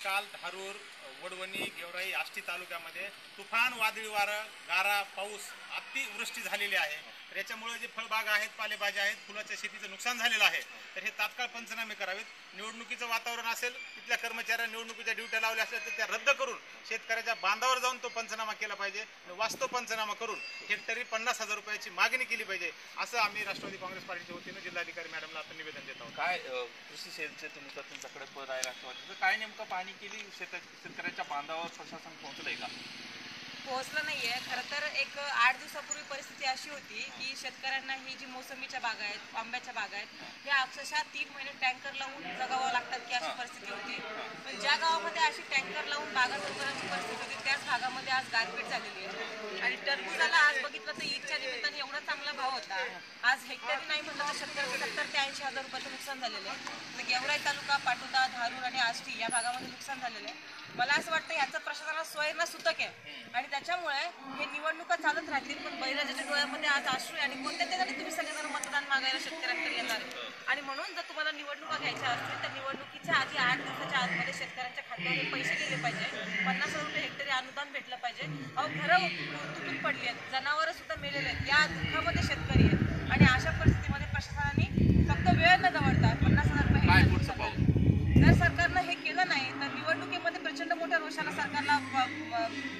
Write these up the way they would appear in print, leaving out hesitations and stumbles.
काल धारूर, वडवणी, गेवराई, आष्टी तालुक्यामध्ये तुफान वादळी वारं, गारा, पाऊस, अतिवृष्टी झालेली आहे. तर याच्यामुळे जे फळबाग आहेत, पालेभाज्या आहेत, फुलाच्या शेतीचं नुकसान झालेलं आहे. तर हे तात्काळ पंचनामे करावेत. निवडणुकीचं वातावरण असेल, तिथल्या कर्मचाऱ्यांनी निवडणुकीच्या ड्युट्या लावल्या असल्या तर त्या रद्द करून शेतकऱ्याच्या बांधावर जाऊन तो पंचनामा केला पाहिजे. वास्तव पंचनामा करून हेक्टरी 50,000 रुपयाची मागणी केली पाहिजे, असं आम्ही राष्ट्रवादी काँग्रेस पार्टीच्या वतीनं जिल्हाधिकारी मॅडमला आता निवेदन देत आहोत. काय कृषी सेलचे तुमच्याकडे पद आहे राष्ट्रवादीचं, काय नेमकं पाहणी केली? शेतकऱ्याच्या बांधावर प्रशासन पोहोचलंय का? पोहोचलं नाहीये. खरं तर एक 8 दिवसापूर्वी परिस्थिती अशी होती की शेतकऱ्यांना ही जी मोसंबीच्या बागा आहेत, आंब्याच्या बागा आहेत, ह्या अक्षरशः 3 महिने टँकर लावून जगावं लागतात की अशी परिस्थिती होती. पण ज्या गावामध्ये अशी टँकर लावून बागा करण्याची परिस्थिती होती त्याच भागामध्ये आज गारपीट झालेली आहे. आणि टरबुजाला आज बघितलं तर ईदच्या निमित्ताने एवढा चांगला भाव होता. आज हेक्टरी नाही म्हणलं तर शेतकऱ्याचं 70 ते 80,000 रुपयाचं नुकसान झालेलं आहे. तर गेवराई तालुका, पाटोदा, धारूर आणि आष्टी या भागामध्ये नुकसान झालेलं आहे. मला असं वाटतं ह्याचं प्रशासनाला स्वयंना सुतक आहे आणि त्याच्यामुळे हे निवडणुका चालत राहतील. पण बळीराजाच्या डोळ्यामध्ये आज अश्रू आणि कोणत्या त्यासाठी तुम्ही सगळेजण मतदान मागायला शेतकऱ्यांकडे येणार आहे. आणि म्हणून जर तुम्हाला निवडणुका घ्यायच्या असतील तर निवडणुकीच्या आधी 8 दिवसाच्या आतमध्ये शेतकऱ्यांच्या खात्यावर हे पैसे गेले पाहिजे. 50,000 रुपये हेक्टरी अनुदान भेटलं पाहिजे. अहो घरं तुटून पडली आहेत, जनावरं सुद्धा मेलेले आहेत, या दुःखामध्ये शेतकरी आहेत. आणि अशा परिस्थितीमध्ये प्रशासनाने फक्त वेळ न दवडता 50,000 रुपये जर सरकारनं हे केलं नाही तर निवडणुकीमध्ये प्रचंड मोठ्या रोषाला सरकारला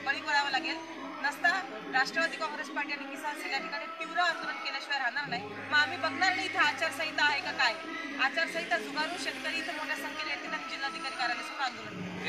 बळी पडावं लागेल. नसता राष्ट्रवादी काँग्रेस पार्टी आणि किसान सेल या ठिकाणी तीव्र आंदोलन केल्याशिवाय राहणार नाही. मग आम्ही बघणार नाही इथं आचारसंहिता आहे का काय. आचारसंहिता झुगारून शेतकरी इथं मोठ्या संख्येने येतील आणि जिल्हाधिकारी कार्यालयासमोर आंदोलन